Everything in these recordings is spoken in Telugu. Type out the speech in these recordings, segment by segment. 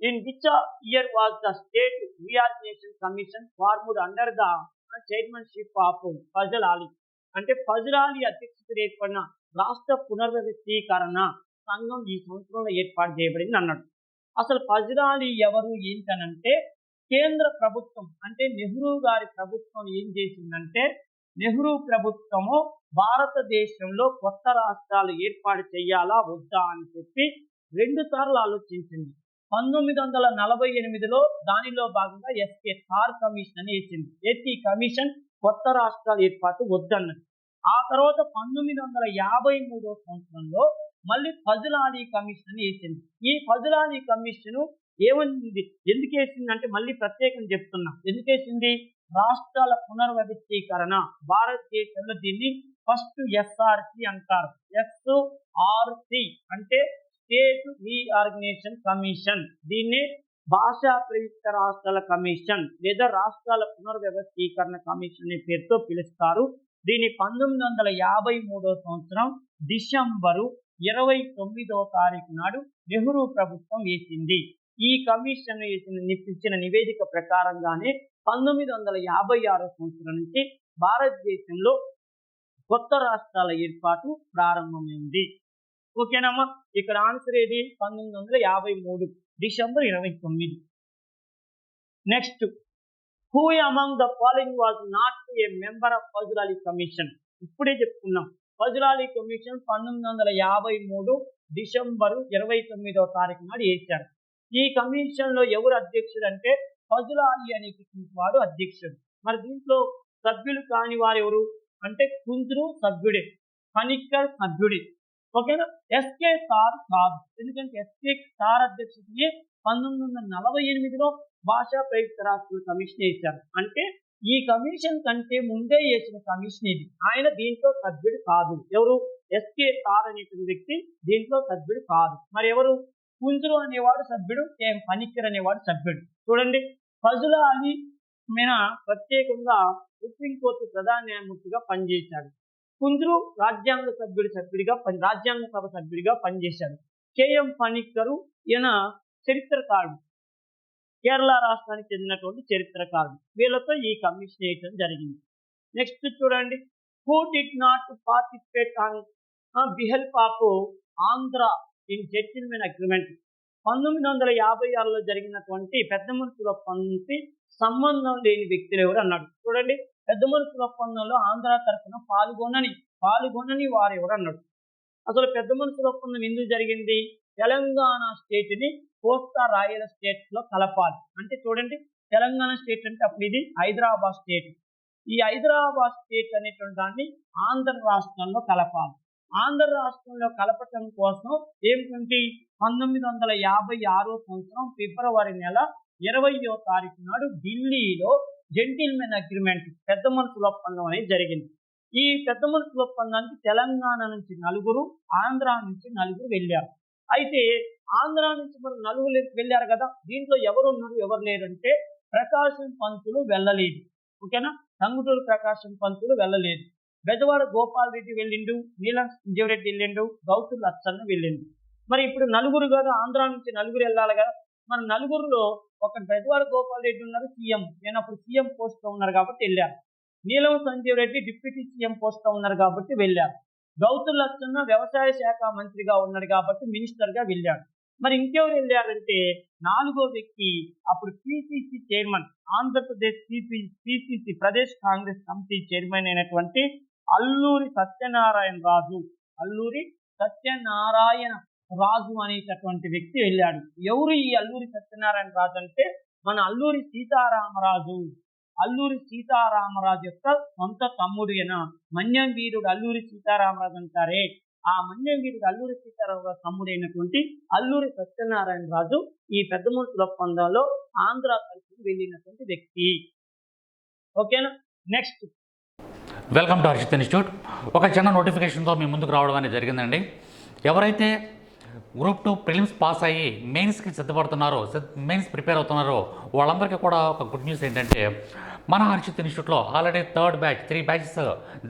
In which year was the State Reorganization Commission formed under the chairmanship of Fazal Ali? అంటే ఫజల్ అలీ అధ్యక్షతన ఏర్పడిన రాష్ట్ర పునర్వ్యవస్థీకరణ సంఘం ఈ సంవత్సరంలో ఏర్పాటు చేయబడింది అన్నాడు. అసలు ఫజల్ అలీ ఎవరు ఏంటనంటే, కేంద్ర ప్రభుత్వం అంటే నెహ్రూ గారి ప్రభుత్వం ఏం చేసిందంటే, నెహ్రూ ప్రభుత్వము భారతదేశంలో కొత్త రాష్ట్రాలు ఏర్పాటు చేయాలా వద్దా అని చెప్పి 2 సార్లు ఆలోచించింది. 1948లో దానిలో భాగంగా ఎస్కే థార్ కమిషన్ అని వేసింది. ఈ కమిషన్ కొత్త రాష్ట్రాల ఏర్పాటు వద్దన్నది. ఆ తర్వాత 1953 సంవత్సరంలో మళ్ళీ ఫజల్ అలీ కమిషన్ అని వేసింది. ఈ ఫజల్ అలీ కమిషన్ ఏమైంది, ఎందుకు వేసింది అంటే మళ్ళీ ప్రత్యేకం చెప్తున్నా, ఎందుకు వేసింది, రాష్ట్రాల పునర్వ్యవస్థీకరణ. భారతదేశంలో దీన్ని ఫస్ట్ ఎస్ఆర్సి అంటారు. ఎస్ఆర్సి అంటే స్టేట్ రీఆర్గనైజేషన్ కమిషన్. దీన్ని భాషా ప్రయుక్త రాష్ట్రాల కమిషన్ లేదా రాష్ట్రాల పునర్వ్యవస్థీకరణ కమిషన్ అనే పేరుతో పిలుస్తారు. దీన్ని 1953 సంవత్సరం డిసెంబరు 29వ తారీఖు నాడు నెహ్రూ ప్రభుత్వం వేసింది. ఈ కమిషన్ ఇచ్చిన నివేదిక ప్రకారంగానే 1956 సంవత్సరం నుంచి భారతదేశంలో కొత్త రాష్ట్రాల ఏర్పాటు ప్రారంభమైంది. ఓకేనమ్మా, ఇక్కడ ఆన్సర్ ఏది 1953 December 29. Next, who among the following was not a member of Fazal Ali commission? ఇప్పుడే చెప్పుకున్నాం, ఫజల్ అలీ కమిషన్ 1953 డిసెంబరు 29వ తారీఖు నాడు వేశారు. ఈ కమిషన్ లో ఎవరు అధ్యక్షుడు అంటే ఫజల్ అలీ అనేటువంటి వాడు అధ్యక్షుడు. మరి దీంట్లో సభ్యులు కాని వారు ఎవరు అంటే కుంద్రు సభ్యుడే, పనిక్కర్ సభ్యుడే. ఓకేనా, ఎస్కే థార్ కాదు, ఎందుకంటే ఎస్కే థార్ అధ్యక్షతని 1948లో భాషా ప్రయుక్త రాష్ట్రాల కమిషన్ వేశారు. అంటే ఈ కమిషన్ కంటే ముందే వేసిన కమిషన్ ఇది. ఆయన దీంట్లో సభ్యుడు కాదు. ఎవరు, ఎస్కే థార్ అనేటువంటి వ్యక్తి దీంట్లో సభ్యుడు కాదు. మరి ఎవరు, కుంజరు అనేవాడు సభ్యుడు, పనిక్కర్ అనేవాడు సభ్యుడు. చూడండి, ఫజల్ అలీ మీద ప్రత్యేకంగా సుప్రీంకోర్టు ప్రధాన న్యాయమూర్తిగా పనిచేశాడు. కుంజరు రాజ్యాంగ సభ సభ్యుడిగా పనిచేశాడు. కేఎం పనిక్కరు ఈయన చరిత్రకారుడు, కేరళ రాష్ట్రానికి చెందినటువంటి చరిత్రకారుడు. వీళ్ళతో ఈ కమిషన్ వేయటం జరిగింది. నెక్స్ట్ చూడండి, who did not participate on బిహెల్ప్ of Andhra in gentlemen agreement? 1956లో జరిగినటువంటి పెద్ద మనుషుల ఒప్పందంకి సంబంధం లేని వ్యక్తులు ఎవరు అన్నాడు. చూడండి, పెద్ద మనుషుల ఒప్పందంలో ఆంధ్ర తరఫున పాల్గొనని వారు ఎవరు అన్నాడు. అసలు పెద్ద మనుషుల ఒప్పందం ఎందుకు జరిగింది? తెలంగాణ స్టేట్ ని కోస్తా రాయల స్టేట్స్ లో కలపాలి. అంటే చూడండి, తెలంగాణ స్టేట్ అంటే అప్పుడు ఇది హైదరాబాద్ స్టేట్. ఈ హైదరాబాద్ స్టేట్ అనేటువంటి దాన్ని ఆంధ్ర రాష్ట్రంలో కలపాలి. ఆంధ్ర రాష్ట్రంలో కలపటం కోసం ఏమిటంటే 1956 సంవత్సరం ఫిబ్రవరి నెల 20వ తారీఖు నాడు ఢిల్లీలో జెంటిల్మెన్ అగ్రిమెంట్, పెద్ద మనుషుల ఒప్పందం అనేది జరిగింది. ఈ పెద్ద మనుషుల ఒప్పందానికి తెలంగాణ నుంచి 4, ఆంధ్ర నుంచి 4 వెళ్ళారు. అయితే ఆంధ్ర నుంచి మరి 4 వెళ్ళారు కదా, దీంట్లో ఎవరు ఉన్నారు ఎవరు లేరంటే ప్రకాశం పంతులు వెళ్ళలేదు. ఓకేనా, టంగుటూరు ప్రకాశం పంతులు వెళ్ళలేదు. బెజవాడ గోపాల్ రెడ్డి వెళ్ళిండు, నీలం సంజీవరెడ్డి వెళ్ళిండు, గౌతుల్ అచ్చన్న వెళ్ళిండు. మరి ఇప్పుడు 4 కదా, ఆంధ్ర నుంచి 4 వెళ్ళాలి కదా. మన 4లో ఒక బెజవాడ గోపాల్ రెడ్డి ఉన్నారు, సీఎం, నేను అప్పుడు సీఎం పోస్ట్ లో ఉన్నారు కాబట్టి వెళ్ళారు. నీలం సంజీవరెడ్డి డిప్యూటీ సీఎం పోస్ట్ లో ఉన్నారు కాబట్టి వెళ్ళారు. గౌతుల్ అచ్చన్న వ్యవసాయ శాఖ మంత్రిగా ఉన్నాడు కాబట్టి మినిస్టర్ గా వెళ్ళాడు. మరి ఇంకెవరు వెళ్ళారంటే 4వ వ్యక్తి అప్పుడు PCC chairman, Andhra Pradesh PCC Pradesh Congress committee chairman అయినటువంటి అల్లూరి సత్యనారాయణ రాజు అనేటటువంటి వ్యక్తి వెళ్ళాడు. ఎవరు ఈ అల్లూరి సత్యనారాయణ రాజు అంటే మన అల్లూరి సీతారామరాజు యొక్క సొంత తమ్ముడు అయిన మన్యం వీరుడు అల్లూరి సీతారామరాజు అంటారే, ఆ మన్యం వీరుడు అల్లూరి సీతారామరాజు తమ్ముడైనటువంటి అల్లూరి సత్యనారాయణ రాజు ఈ పెద్ద మనుషుల ఒప్పందంలో ఆంధ్ర తరఫున వెళ్ళినటువంటి వ్యక్తి. ఓకేనా, next, welcome to Harshit institute. ఒక చిన్న నోటిఫికేషన్తో మీ ముందుకు రావడం అనేది జరిగిందండి. ఎవరైతే గ్రూప్ 2 ప్రిలిమ్స్ పాస్ అయ్యి మెయిన్స్కి సిద్ధపడుతున్నారో, మెయిన్స్ ప్రిపేర్ అవుతున్నారో వాళ్ళందరికీ కూడా ఒక గుడ్ న్యూస్ ఏంటంటే మన హర్షిత్ ఇన్స్టిట్యూట్లో ఆల్రెడీ 3rd బ్యాచ్ 3 బ్యాచెస్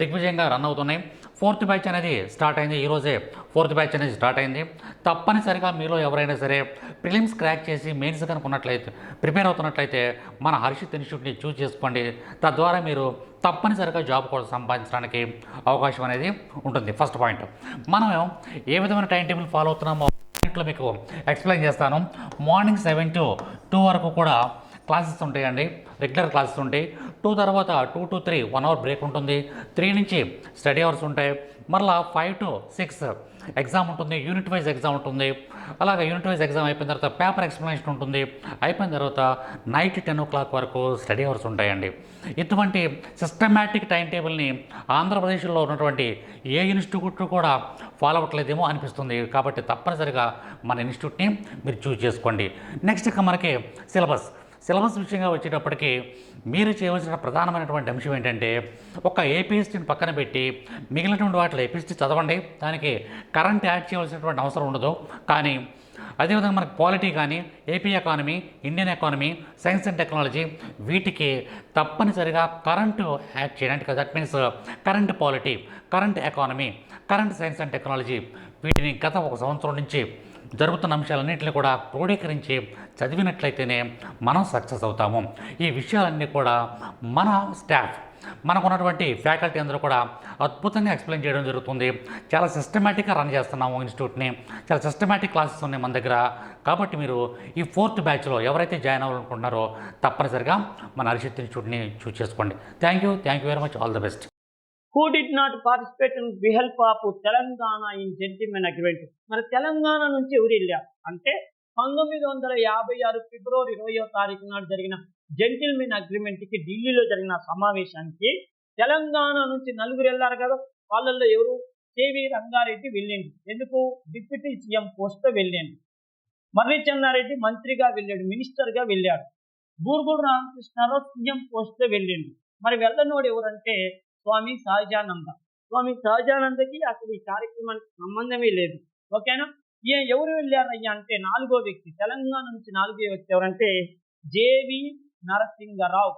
దిగ్విజయంగా రన్ అవుతున్నాయి. 4th బ్యాచ్ అనేది స్టార్ట్ అయింది. ఈరోజే 4th బ్యాచ్ అనేది స్టార్ట్ అయింది. తప్పనిసరిగా మీలో ఎవరైనా సరే ప్రిలిమ్స్ క్రాక్ చేసి మెయిన్స్ కనుక్కున్నట్లయితే ప్రిపేర్ అవుతున్నట్లయితే మన హర్షిత్ ఇన్స్టిట్యూట్ని చూస్ చేసుకోండి. తద్వారా మీరు తప్పనిసరిగా జాబ్ కూడా సంపాదించడానికి అవకాశం అనేది ఉంటుంది. ఫస్ట్ పాయింట్, మనం ఏ విధమైన టైం టేబుల్ ఫాలో అవుతున్నామో మీకు ఎక్స్ప్లెయిన్ చేస్తాను. మార్నింగ్ 7 to 2 వరకు కూడా క్లాసెస్ ఉంటాయండి, రెగ్యులర్ క్లాసెస్ ఉంటాయి. 2 తర్వాత 2 to 3 1 అవర్ బ్రేక్ ఉంటుంది. 3 నుంచి స్టడీ అవర్స్ ఉంటాయి. మరలా 5 to 6 ఎగ్జామ్ ఉంటుంది, యూనిట్ వైజ్ ఎగ్జామ్ ఉంటుంది. అలాగే యూనిట్ వైజ్ ఎగ్జామ్ అయిపోయిన తర్వాత పేపర్ ఎక్స్ప్లెనేషన్ ఉంటుంది. అయిపోయిన తర్వాత నైట్ 10 o'clock వరకు స్టడీ అవర్స్ ఉంటాయండి. ఇటువంటి సిస్టమేటిక్ టైం టేబుల్ని ఆంధ్రప్రదేశ్లో ఉన్నటువంటి ఏ ఇన్స్టిట్యూట్ కూడా ఫాలో అవ్వట్లేదేమో అనిపిస్తుంది. కాబట్టి తప్పనిసరిగా మన ఇన్స్టిట్యూట్ని మీరు చూస్ చేసుకోండి. నెక్స్ట్ ఇక మనకి సిలబస్ విషయంగా వచ్చేటప్పటికి మీరు చేయవలసిన ప్రధానమైనటువంటి అంశం ఏంటంటే, ఒక ఏపీఎస్టీని పక్కన పెట్టి మిగిలినటువంటి వాటిలో ఏపీఎస్టీ చదవండి. దానికి కరెంట్ యాడ్ చేయవలసినటువంటి అవసరం ఉండదు. కానీ అదేవిధంగా మనకు పాలిటీ కానీ, AP economy, Indian economy, science and technology, వీటికి తప్పనిసరిగా కరెంటు యాడ్ చేయడానికి, that means current polity, current economy, current science and technology, వీటిని గత 1 సంవత్సరం నుంచి జరుగుతున్న అంశాలన్నింటినీ కూడా క్రోడీకరించి చదివినట్లయితేనే మనం సక్సెస్ అవుతాము. ఈ విషయాలన్నీ కూడా మన స్టాఫ్, మనకున్నటువంటి ఫ్యాకల్టీ అందరూ కూడా అద్భుతంగా ఎక్స్ప్లెయిన్ చేయడం జరుగుతుంది. చాలా సిస్టమేటిక్గా రన్ చేస్తున్నాము ఇన్స్టిట్యూట్ని. చాలా సిస్టమేటిక్ క్లాసెస్ ఉన్నాయి మన దగ్గర. కాబట్టి మీరు ఈ 4th బ్యాచ్లో ఎవరైతే జాయిన్ అవ్వాలనుకుంటున్నారో తప్పనిసరిగా మన హర్షిత్ ఇన్స్టిట్యూట్ని చూస్ చేసుకోండి. Thank you very much. All the best. Who did not participate in behalf of Telangana in gentleman agreement? మరి తెలంగాణ నుంచి ఎవరు వెళ్ళారు అంటే 1956 ఫిబ్రవరి 20వ తారీఖు నాడు జరిగిన జెంటిల్మెన్ అగ్రిమెంట్కి ఢిల్లీలో జరిగిన సమావేశానికి తెలంగాణ నుంచి 4 వెళ్ళారు కదా. వాళ్ళల్లో ఎవరు? కేవీ రంగారెడ్డి వెళ్ళిండు. ఎందుకు? డిప్యూటీ సీఎం పోస్ట్తో వెళ్ళిండు. మర్రి చెన్నారెడ్డి మంత్రిగా వెళ్ళాడు, మినిస్టర్గా వెళ్ళాడు. బూర్గుడు రామకృష్ణారావు సీఎం పోస్ట్తో వెళ్ళిండు. మరి వెళ్ళనోడు ఎవరంటే స్వామి సహజానంద. స్వామి సహజానందకి అసలు ఈ కార్యక్రమానికి సంబంధమే లేదు. ఓకేనా? ఎవరు వెళ్ళారయ్యా అంటే 4వ వ్యక్తి, తెలంగాణ నుంచి 4వ వ్యక్తి ఎవరంటే జేవి నరసింగరావు.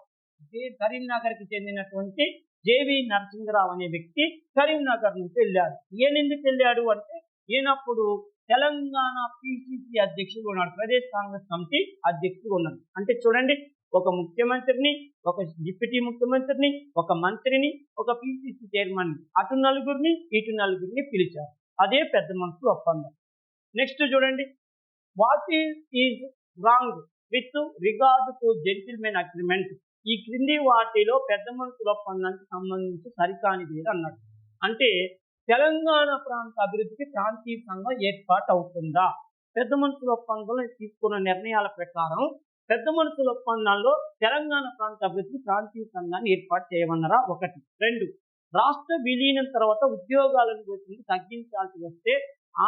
కరీంనగర్కి చెందినటువంటి జేవి నరసింగరావు అనే వ్యక్తి కరీంనగర్ నుంచి వెళ్ళాడు. ఎందుకు వెళ్ళాడు అంటే ఈయనప్పుడు తెలంగాణ పిసిసి అధ్యక్షుడు ఉన్నాడు, ప్రదేశ్ కాంగ్రెస్ కమిటీ అధ్యక్షుడు ఉన్నాడు. అంటే చూడండి, ఒక ముఖ్యమంత్రిని, ఒక డిప్యూటీ ముఖ్యమంత్రిని, ఒక మంత్రిని, ఒక పిసిసి చైర్మన్, అటు 4గురిని ఇటు 4గురిని పిలిచారు. అదే పెద్ద మనుషుల ఒప్పందం. నెక్స్ట్ చూడండి, what is wrong with regard to gentlemen agreement? ఈ క్రింది వాటిలో పెద్ద మనుషుల ఒప్పందానికి సంబంధించి సరికానిది అన్నాడు. అంటే తెలంగాణ ప్రాంత అభివృద్ధికి ప్రాంతీయ సంఘం ఏర్పాటు అవుతుందా? పెద్ద మనుషుల ఒప్పందంలో తీసుకున్న నిర్ణయాల ప్రకారం పెద్ద మనుషుల ఒప్పందంలో తెలంగాణ ప్రాంత అభివృద్ధికి ప్రాంతీయ సంఘాన్ని ఏర్పాటు చేయమన్నారా? 1. 2, రాష్ట్ర విలీనం తర్వాత ఉద్యోగాలను గురించి తగ్గించాల్సి వస్తే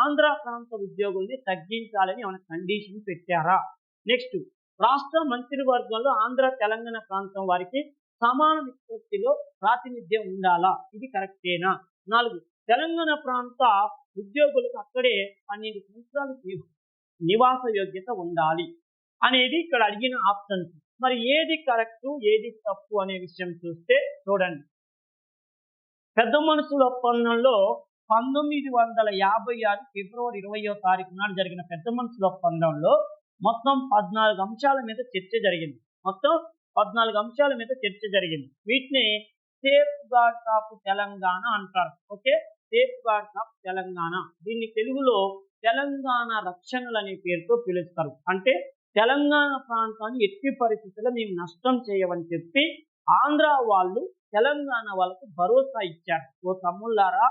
ఆంధ్ర ప్రాంత ఉద్యోగుల్ని తగ్గించాలని ఏమైనా కండిషన్ పెట్టారా? నెక్స్ట్, రాష్ట్ర మంత్రివర్గంలో ఆంధ్ర తెలంగాణ ప్రాంతం వారికి సమాన నిష్పత్తిలో ప్రాతినిధ్యం ఉండాలా? ఇది కరెక్టేనా? 4, తెలంగాణ ప్రాంత ఉద్యోగులకు అక్కడే 12 సంవత్సరాలు నివాస యోగ్యత ఉండాలి అనేది ఇక్కడ అడిగిన ఆప్షన్స్. మరి ఏది కరెక్ట్, ఏది తప్పు అనే విషయం చూస్తే చూడండి, పెద్ద మనుషుల ఒప్పందంలో 1956 ఫిబ్రవరి 20వ తారీఖు నాడు జరిగిన పెద్ద మనుషుల ఒప్పందంలో మొత్తం 14 అంశాల మీద చర్చ జరిగింది. వీటిని సేఫ్ గార్డ్స్ ఆఫ్ తెలంగాణ అంటారు. Okay, safe guards of Telangana. దీన్ని తెలుగులో తెలంగాణ రక్షణలు అనే పేరుతో పిలుస్తారు. అంటే తెలంగాణ ప్రాంతాన్ని ఎట్టి పరిస్థితుల్లో మేము నష్టం చేయమని చెప్పి ఆంధ్ర వాళ్ళు తెలంగాణ వాళ్ళకు భరోసా ఇచ్చారు. ఓ తమ్ముళ్ళారా,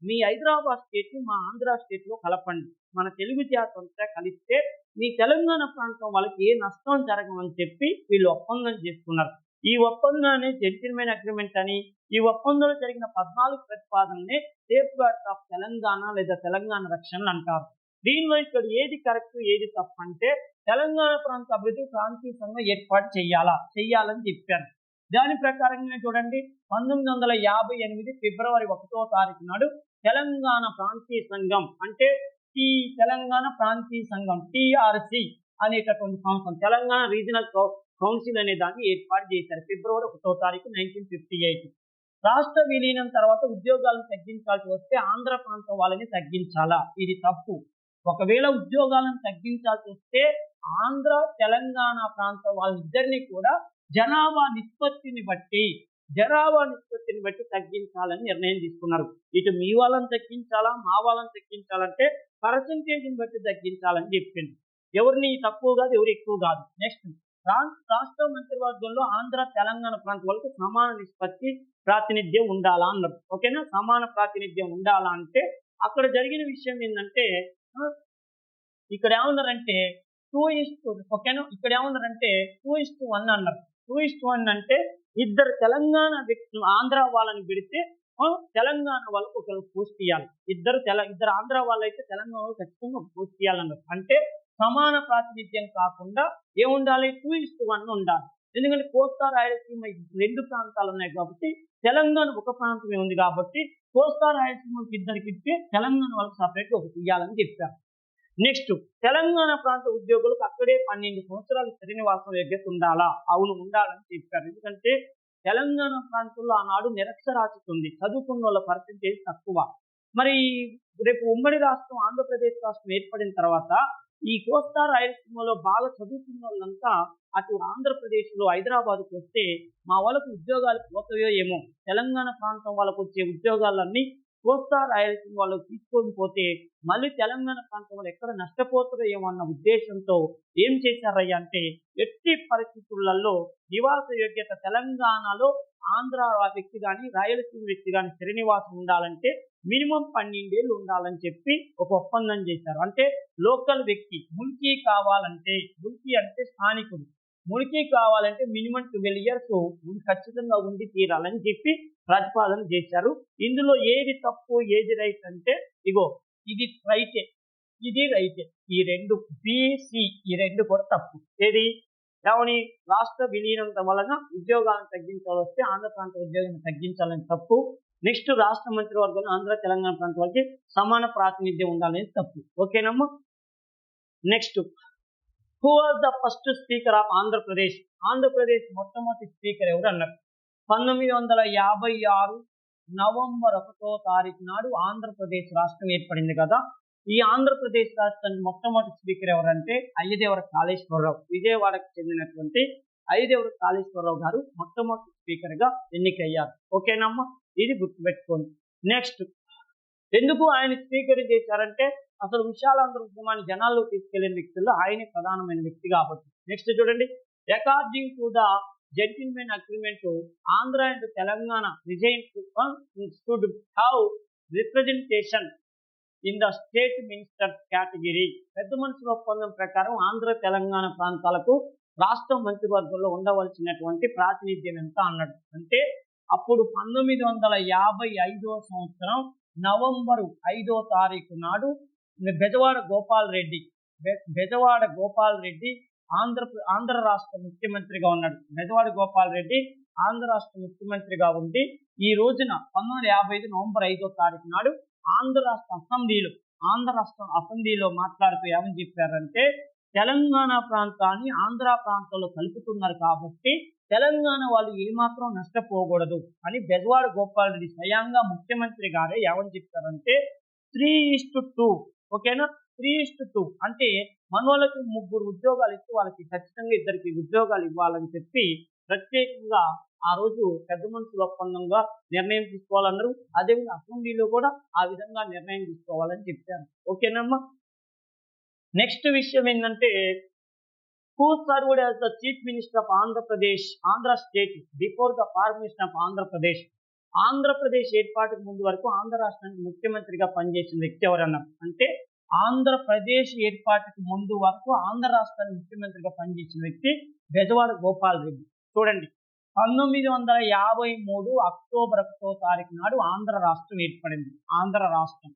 మీ హైదరాబాద్ స్టేట్ని మా ఆంధ్ర స్టేట్లో కలపండి, మన తెలుగు జాతి అంతా కలిస్తే మీ తెలంగాణ ప్రాంతం వాళ్ళకి ఏ నష్టం జరగమని చెప్పి వీళ్ళు ఒప్పందం చేసుకున్నారు. ఈ ఒప్పందాన్ని జెంటిల్మెన్ అగ్రిమెంట్ అని, ఈ ఒప్పందంలో జరిగిన 14 ప్రతిపాదనని సేఫ్ గార్డ్స్ ఆఫ్ తెలంగాణ లేదా తెలంగాణ రక్షణలు అంటారు. దీనిలో ఇక్కడ ఏది కరెక్ట్, ఏది తప్పు అంటే తెలంగాణ ప్రాంత అభివృద్ధి ప్రాంతీయ సంఘం ఏర్పాటు చెయ్యాలని చెప్పారు. దాని ప్రకారంగా చూడండి, 1958 ఫిబ్రవరి 1వ తారీఖు నాడు తెలంగాణ ప్రాంతీయ సంఘం అంటే తెలంగాణ ప్రాంతీయ సంఘం TRC అనేటటువంటి సంవత్సరం తెలంగాణ రీజనల్ కౌన్సిల్ అనే దాన్ని ఏర్పాటు చేశారు ఫిబ్రవరి 1వ తారీఖు 1958. రాష్ట్ర విలీనం తర్వాత ఉద్యోగాలను తగ్గించాల్సి వస్తే ఆంధ్ర ప్రాంతం వాళ్ళని తగ్గించాలా? ఇది తప్పు. ఒకవేళ ఉద్యోగాలను తగ్గించాల్సి వస్తే ఆంధ్ర తెలంగాణ ప్రాంతం వాళ్ళిద్దరినీ కూడా జనాభా నిష్పత్తిని బట్టి తగ్గించాలని నిర్ణయం తీసుకున్నారు. ఇటు మీ వాళ్ళని తగ్గించాలా, మా వాళ్ళని తగ్గించాలంటే పర్సంటేజ్ని బట్టి తగ్గించాలని చెప్పింది. ఎవరిని తక్కువ కాదు, ఎవరు ఎక్కువ కాదు. నెక్స్ట్, రాష్ట్ర మంత్రివర్గంలో ఆంధ్ర తెలంగాణ ప్రాంతం వాళ్ళకి సమాన నిష్పత్తి ప్రాతినిధ్యం ఉండాలా అన్నారు. ఓకేనా? సమాన ప్రాతినిధ్యం ఉండాలా అంటే అక్కడ జరిగిన విషయం ఏంటంటే ఇక్కడ ఏమన్నారంటే 2:1. ఓకేనా? ఇక్కడ ఏమన్నారంటే 2:1 అన్నారు. 2:1 అంటే ఇద్దరు తెలంగాణ వ్యక్తులు ఆంధ్ర వాళ్ళని పెడితే తెలంగాణ వాళ్ళకు ఒకరు పోస్ట్ ఇవ్వాలి. ఇద్దరు ఆంధ్ర వాళ్ళైతే తెలంగాణ వాళ్ళు ఖచ్చితంగా ఒక పోస్ట్ ఇవ్వాలన్నారు. అంటే సమాన ప్రాతినిధ్యం కాకుండా ఏముండాలి? 2:1 ఉండాలి. ఎందుకంటే కోస్తా రాయలసీమ రెండు ప్రాంతాలు ఉన్నాయి కాబట్టి తెలంగాణ ఒక ప్రాంతమే ఉంది కాబట్టి కోస్తా రాయలసీమకి ఇద్దరికి ఇస్తే తెలంగాణ వాళ్ళకి సపరేట్గా ఒకటి ఇవ్వాలని చెప్పారు. నెక్స్ట్, తెలంగాణ ప్రాంత ఉద్యోగులకు అక్కడే 12 సంవత్సరాలు శ్రీనివాసం యోగ్యత ఉండాలా? అవును, ఉండాలని చెప్పారు. ఎందుకంటే తెలంగాణ ప్రాంతంలో ఆనాడు నిరక్షరాస్యత ఉంది, చదువుకున్న వాళ్ళ పర్సెంటేజ్ తక్కువ. మరి రేపు ఉమ్మడి రాష్ట్రం ఆంధ్రప్రదేశ్ రాష్ట్రం ఏర్పడిన తర్వాత ఈ కోస్తా రాయలసీమలో బాగా చదువుకున్న వాళ్ళంతా అటు ఆంధ్రప్రదేశ్లో హైదరాబాద్కు వస్తే మా వాళ్ళకు ఉద్యోగాలు పోతాయో ఏమో, తెలంగాణ ప్రాంతం వాళ్ళకు వచ్చే ఉద్యోగాలన్నీ కోస్తా రాయలసీమ వాళ్ళకు తీసుకొని పోతే మళ్ళీ తెలంగాణ ప్రాంతం వాళ్ళు ఎక్కడ నష్టపోతారో ఏమో అన్న ఉద్దేశంతో ఏం చేశారయ్యా అంటే ఎట్టి పరిస్థితులలో నివాస యోగ్యత తెలంగాణలో ఆంధ్ర వ్యక్తి కానీ రాయలసీమ వ్యక్తి కానీ శ్రీనివాసం ఉండాలంటే మినిమం 12 ఏళ్ళు ఉండాలని చెప్పి ఒక ఒప్పందం చేశారు. అంటే లోకల్ వ్యక్తి ముల్కీ కావాలంటే, ముల్కీ అంటే స్థానికుడు, ముల్కీ కావాలంటే మినిమం 12 ఇయర్స్ ఖచ్చితంగా ఉండి తీరాలని చెప్పి ప్రతిపాదన చేశారు. ఇందులో ఏది తప్పు ఏది రైట్ అంటే ఇగో ఇది రైటే, ఇది రైటే. ఈ రెండు బిసి ఈ రెండు కూడా తప్పు. ఏది ఏమని? రాష్ట్ర విలీనం వలన ఉద్యోగాలను తగ్గించాల్సి వస్తే ఆంధ్ర ప్రాంత ఉద్యోగాలను తగ్గించాలని తప్పు. నెక్స్ట్, రాష్ట్ర మంత్రివర్గంలో ఆంధ్ర తెలంగాణ ప్రాంతం వాళ్ళకి సమాన ప్రాతినిధ్యం ఉండాలని తప్పు. ఓకేనమ్మా? Next, who was the first speaker of Andhra Pradesh? Andhra Pradesh మొట్టమొదటి స్పీకర్ ఎవరు అన్నారు? 1956 నవంబర్ 1వ తారీఖు నాడు ఆంధ్రప్రదేశ్ రాష్ట్రం ఏర్పడింది కదా. ఈ ఆంధ్రప్రదేశ్ రాష్ట్రానికి మొట్టమొదటి స్పీకర్ ఎవరంటే అయ్యదేవర కాళేశ్వరరావు. విజయవాడకు చెందినటువంటి అయ్యదేవర కాళేశ్వరరావు గారు మొట్టమొదటి స్పీకర్ గా ఎన్నికయ్యారు. ఓకేనమ్మా? ఇది గుర్తుపెట్టుకోండి. నెక్స్ట్, ఎందుకు ఆయన స్పీకర్ చేశారంటే అసలు విశాలాంధ్ర ఉద్యమాన్ని జనాల్లో తీసుకెళ్లిన వ్యక్తుల్లో ఆయనే ప్రధానమైన వ్యక్తి కాబట్టి. నెక్స్ట్ చూడండి, according to the gentlemen agreement Andhra and Telangana should have representation in the state minister category. పెద్ద మనుషుల ఒప్పందం ప్రకారం ఆంధ్ర తెలంగాణ ప్రాంతాలకు రాష్ట్ర మంత్రివర్గంలో ఉండవలసినటువంటి ప్రాతినిధ్యం ఎంత అన్నాడు. అంటే అప్పుడు 1955వ సంవత్సరం నవంబరు 5వ తారీఖు నాడు బెజవాడ గోపాల్ రెడ్డి ఆంధ్ర రాష్ట్ర ముఖ్యమంత్రిగా ఉన్నాడు. బెజవాడ గోపాల్ రెడ్డి ఆంధ్ర రాష్ట్ర ముఖ్యమంత్రిగా ఉండి ఈ రోజున 1955 నవంబర్ 5వ తారీఖు నాడు ఆంధ్ర రాష్ట్ర అసెంబ్లీలో మాట్లాడుతూ ఏమని చెప్పారంటే తెలంగాణ ప్రాంతాన్ని ఆంధ్ర ప్రాంతంలో కలుపుతున్నారు కాబట్టి తెలంగాణ వాళ్ళు ఏమాత్రం నష్టపోకూడదు అని బెజవాడ గోపాల్ రెడ్డి స్వయంగా ముఖ్యమంత్రి గారే ఏమని చెప్పారంటే 3:2. ఓకేనా? 3:2 అంటే మన వాళ్ళకి 3 ఉద్యోగాలు ఇచ్చి వాళ్ళకి ఖచ్చితంగా 2 ఉద్యోగాలు ఇవ్వాలని చెప్పి ప్రత్యేకంగా ఆ రోజు పెద్ద మనుషుల ఒప్పందంగా నిర్ణయం తీసుకోవాలన్నారు. అదేవిధంగా అసెంబ్లీలో కూడా ఆ విధంగా నిర్ణయం తీసుకోవాలని చెప్పారు. ఓకేనమ్మా? నెక్స్ట్ విషయం ఏంటంటే who served as the chief minister of Andhra state before the formation of Andhra Pradesh. Andhra Pradesh ఏర్పాటుకు ముందు వరకు ఆంధ్ర రాష్ట్రానికి ముఖ్యమంత్రిగా పనిచేసిన వ్యక్తి ఎవరన్నారు అంటే ఆంధ్రప్రదేశ్ ఏర్పాటుకు ముందు వరకు ఆంధ్ర రాష్ట్రానికి ముఖ్యమంత్రిగా పనిచేసిన వ్యక్తి బెజవాడ గోపాల్ రెడ్డి. చూడండి, 1953 అక్టోబర్ 1వ తారీఖు నాడు ఆంధ్ర రాష్ట్రం ఏర్పడింది. ఆంధ్ర రాష్ట్రం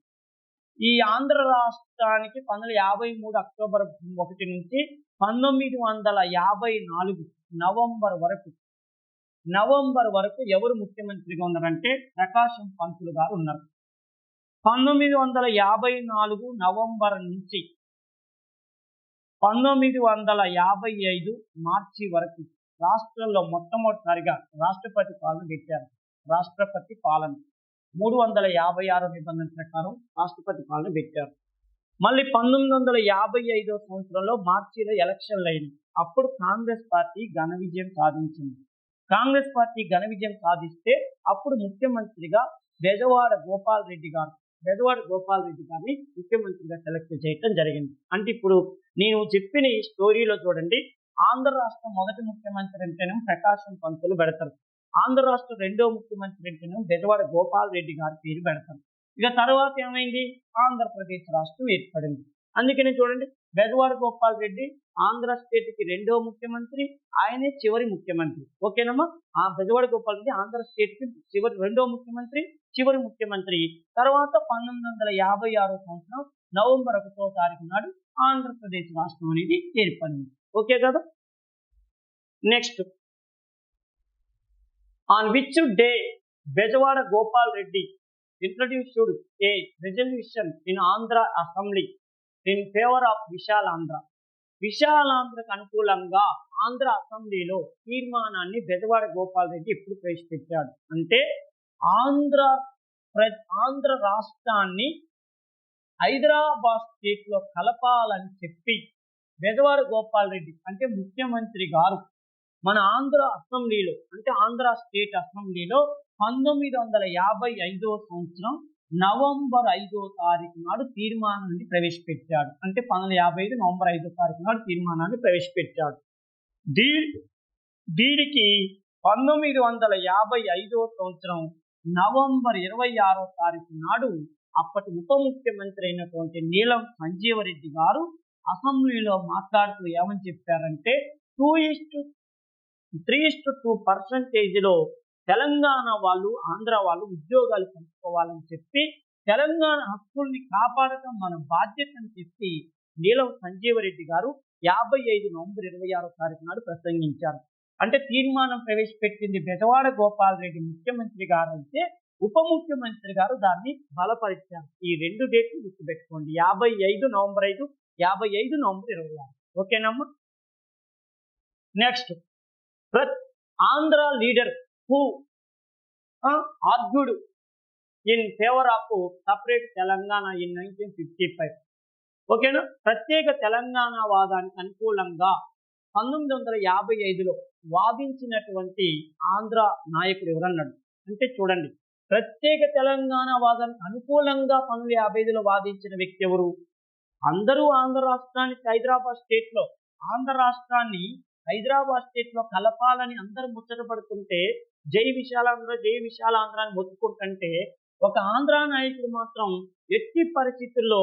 ఈ ఆంధ్ర రాష్ట్రానికి 1953 అక్టోబర్ 1 నుంచి 1954 నవంబర్ వరకు ఎవరు ముఖ్యమంత్రిగా ఉన్నారంటే ప్రకాశం పంతులు గారు ఉన్నారు. 1954 నవంబర్ నుంచి 1955 మార్చి వరకు రాష్ట్రంలో మొట్టమొదటిసారిగా రాష్ట్రపతి పాలన పెట్టారు. రాష్ట్రపతి పాలన 356 నిబంధన ప్రకారం రాష్ట్రపతి పాలన పెట్టారు. మళ్ళీ 1955 సంవత్సరంలో మార్చిలో ఎలక్షన్లు అయినాయి. అప్పుడు కాంగ్రెస్ పార్టీ ఘన విజయం సాధించింది. కాంగ్రెస్ పార్టీ ఘన విజయం సాధిస్తే అప్పుడు ముఖ్యమంత్రిగా బెజవాడ గోపాల్ రెడ్డి గారిని ముఖ్యమంత్రిగా సెలెక్ట్ చేయడం జరిగింది. అంటే ఇప్పుడు నేను చెప్పిన ఈ స్టోరీలో చూడండి, ఆంధ్ర రాష్ట్రం మొదటి ముఖ్యమంత్రి అంటేనే ప్రకాశం పంతులు పెడతారు. ఆంధ్ర రాష్ట్రం రెండో ముఖ్యమంత్రి అంటేనే బెజవాడ గోపాల్ రెడ్డి గారి పేరు పెడతారు. ఇక తర్వాత ఏమైంది, ఆంధ్రప్రదేశ్ రాష్ట్రం ఏర్పడింది. అందుకని చూడండి, బెజవాడ గోపాల్ రెడ్డి ఆంధ్ర స్టేట్ కి రెండో ముఖ్యమంత్రి, ఆయనే చివరి ముఖ్యమంత్రి. ఓకేనమ్మా, ఆ బెజవాడ గోపాల్ రెడ్డి ఆంధ్ర స్టేట్ కి రెండో ముఖ్యమంత్రి, చివరి ముఖ్యమంత్రి. తర్వాత 1956 సంవత్సరం నవంబర్ 1వ తారీఖు నాడు ఆంధ్రప్రదేశ్ రాష్ట్రం అనేది ఏర్పడింది. ఓకే కదా. Next, on which day Bezawada Gopal Reddy introduced a resolution in Andhra Assembly in favor of Vishalandhra. విశాలాంధ్రకు అనుకూలంగా ఆంధ్ర అసెంబ్లీలో తీర్మానాన్ని బెజవాడ గోపాల్ రెడ్డి ఎప్పుడు ప్రవేశపెట్టాడు అంటే, ఆంధ్ర రాష్ట్రాన్ని హైదరాబాద్ స్టేట్ లో కలపాలని చెప్పి బెజవాడ గోపాల్ రెడ్డి అంటే ముఖ్యమంత్రి గారు మన ఆంధ్ర అసెంబ్లీలో అంటే ఆంధ్ర స్టేట్ అసెంబ్లీలో 1955 సంవత్సరం నవంబర్ 5వ తారీఖు నాడు తీర్మానాన్ని ప్రవేశపెట్టాడు. అంటే 1955 నవంబర్ 5వ తారీఖు నాడు తీర్మానాన్ని ప్రవేశపెట్టాడు. దీనికి 1955 సంవత్సరం నవంబర్ 26వ తారీఖు నాడు అప్పటి ఉప ముఖ్యమంత్రి అయినటువంటి నీలం సంజీవరెడ్డి గారు అసెంబ్లీలో మాట్లాడుతూ ఏమని చెప్పారంటే, 3:2% తెలంగాణ వాళ్ళు ఆంధ్ర వాళ్ళు ఉద్యోగాలు పంచుకోవాలని చెప్పి తెలంగాణ హక్కుల్ని కాపాడటం మన బాధ్యత అని చెప్పి నీలం సంజీవరెడ్డి గారు 55 నవంబర్ 26వ తారీఖు నాడు ప్రసంగించారు. అంటే తీర్మానం ప్రవేశపెట్టింది బెజవాడ గోపాల్ రెడ్డి ముఖ్యమంత్రి గారు అయితే ఉప ముఖ్యమంత్రి గారు దాన్ని బలపరిచారు. ఈ రెండు డేట్లు గుర్తుపెట్టుకోండి, 55 నవంబర్ 5, 55 నవంబర్ 26. ఓకేనమ్మా. Next, Andhra leader who argued in favor of separate Telangana in 1955. ఓకేనా. ప్రత్యేక తెలంగాణ వాదానికి అనుకూలంగా 1955లో వాదించినటువంటి ఆంధ్ర నాయకుడు ఎవరన్నాడు అంటే, చూడండి, ప్రత్యేక తెలంగాణ వాదానికి అనుకూలంగా 1955లో వాదించిన వ్యక్తి ఎవరు? అందరూ ఆంధ్ర రాష్ట్రానికి హైదరాబాద్ స్టేట్ లో కలపాలని అందరూ ముచ్చటపడుతుంటే జై విశాలాంధ్ర అని మొత్తుకుంటుంటే, ఒక ఆంధ్ర నాయకుడు మాత్రం ఎట్టి పరిస్థితుల్లో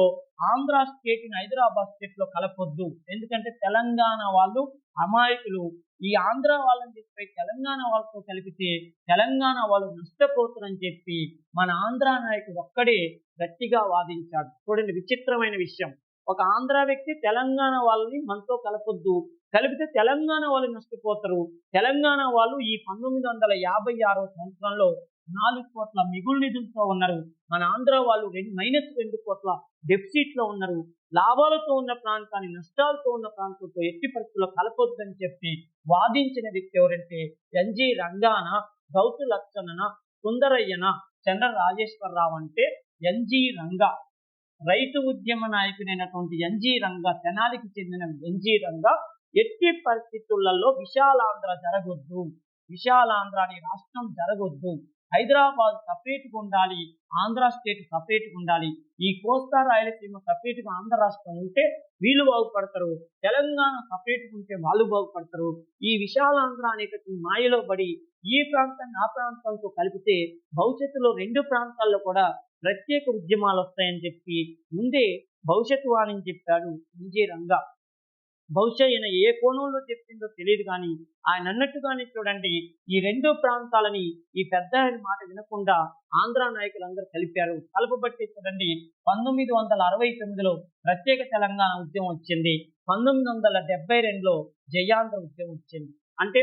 ఆంధ్ర స్టేట్ ని హైదరాబాద్ స్టేట్ లో కలపొద్దు, ఎందుకంటే తెలంగాణ వాళ్ళు అమాయకులు, ఈ ఆంధ్ర వాళ్ళని చెప్పి తెలంగాణ వాళ్ళతో కలిపితే తెలంగాణ వాళ్ళు నష్టపోతారని చెప్పి మన ఆంధ్ర నాయకుడు ఒక్కడే గట్టిగా వాదించాడు. చూడండి, విచిత్రమైన విషయం, ఒక ఆంధ్ర వ్యక్తి తెలంగాణ వాళ్ళని మనతో కలపొద్దు, కలిపితే తెలంగాణ వాళ్ళు నష్టపోతారు, తెలంగాణ వాళ్ళు ఈ 1956 సంవత్సరంలో 4 కోట్ల మిగులు నిధులతో ఉన్నారు, మన ఆంధ్ర వాళ్ళు -2 కోట్ల డెఫిసిట్ లో ఉన్నారు, లాభాలతో ఉన్న ప్రాంతాన్ని నష్టాలతో ఉన్న ప్రాంతంతో ఎట్టి పరిస్థితుల్లో కలపొద్దని చెప్పి వాదించిన వ్యక్తి ఎవరంటే ఎన్జి రంగాన, గౌతు లక్షణ, సుందరయ్యన, చంద్ర రాజేశ్వరరావు. అంటే ఎన్జి రంగా, రైతు ఉద్యమ నాయకుడైనటువంటి ఎన్జి రంగా, తెనాలికి చెందిన ఎన్జి రంగా ఎట్టి పరిస్థితులలో విశాలాంధ్ర జరగొద్దు, విశాలాంధ్ర అనే రాష్ట్రం జరగొద్దు, హైదరాబాద్ సపరేట్గా ఉండాలి, ఆంధ్ర స్టేట్ సపరేట్గా ఉండాలి, ఈ కోస్తా రాయలసీమ సపరేట్గా ఆంధ్ర రాష్ట్రం ఉంటే వీళ్ళు బాగుపడతారు, తెలంగాణ సపరేట్గా ఉంటే వాళ్ళు బాగుపడతారు, ఈ విశాలాంధ్ర అనేటువంటి మాయలో పడి ఈ ప్రాంతాన్ని ఆ ప్రాంతంతో కలిపితే భవిష్యత్తులో రెండు ప్రాంతాల్లో కూడా ప్రత్యేక ఉద్యమాలు వస్తాయని చెప్పి ముందే భవిష్యత్తు వాణిని చెప్పాడు ఎన్జి రంగా. బహుశా ఈయన ఏ కోణంలో చెప్పిందో తెలియదు, కానీ ఆయన అన్నట్టుగానే చూడండి, ఈ రెండు ప్రాంతాలని ఈ పెద్ద ఆయన మాట వినకుండా ఆంధ్ర నాయకులందరూ కలిపారు. కలపబట్టి చూడండి, 1969లో ప్రత్యేక తెలంగాణ ఉద్యమం వచ్చింది, 1972లో జయాంధ్ర ఉద్యమం వచ్చింది. అంటే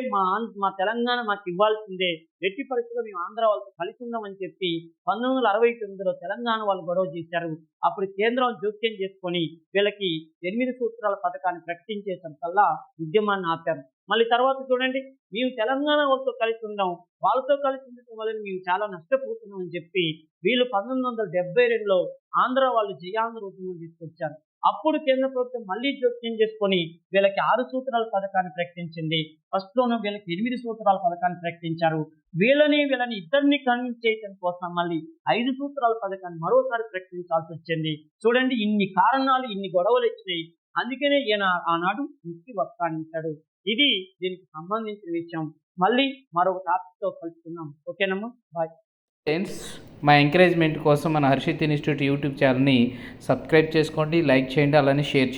మా తెలంగాణ మాకు ఇవ్వాల్సిందే, ఎట్టి పరిస్థితుల్లో మేము ఆంధ్ర వాళ్ళతో కలిసి ఉన్నామని చెప్పి 1969లో తెలంగాణ వాళ్ళు గొడవ చేశారు. అప్పుడు కేంద్రం జోక్యం చేసుకొని వీళ్ళకి 8 సూత్రాల పథకాన్ని ప్రకటించేసరికల్లా ఉద్యమాన్ని ఆపారు. మళ్ళీ తర్వాత చూడండి, మేము తెలంగాణ వాళ్ళతో కలిసి ఉన్నాం, వాళ్ళతో కలిసి ఉండటం వల్ల మేము చాలా నష్టపోతున్నాం అని చెప్పి వీళ్ళు 1972లో ఆంధ్ర వాళ్ళు జయాంధ్ర ఉద్యమం తీసుకొచ్చారు. అప్పుడు కేంద్ర ప్రభుత్వం మళ్ళీ జోక్యం చేసుకొని వీళ్ళకి 6 సూత్రాల పథకాన్ని ప్రకటించింది. ఫస్ట్లోనూ వీళ్ళకి 8 సూత్రాల పథకాన్ని ప్రకటించారు. వీళ్ళని ఇద్దరిని కన్విన్స్ చేయడం కోసం మళ్ళీ 5 సూత్రాల పథకాన్ని మరోసారి ప్రకటించాల్సి వచ్చింది. చూడండి, ఇన్ని కారణాలు, ఇన్ని గొడవలు వచ్చినాయి. అందుకనే ఈయన ఆనాడు ముక్తి వక్కానించాడు. ఇది దీనికి సంబంధించిన విషయం. మళ్ళీ మరొక టాపిక్తో కలుసుకుందాం. ఓకేనమ్మా, బాయ్. ఫ్రెండ్స్, మా ఎంకరేజ్మెంట్ కోసం మన హర్షిత్ ఇన్స్టిట్యూట్ యూట్యూబ్ ఛానల్ని సబ్స్క్రైబ్ చేసుకోండి, లైక్ చేయండి, అలానే షేర్ చేయండి.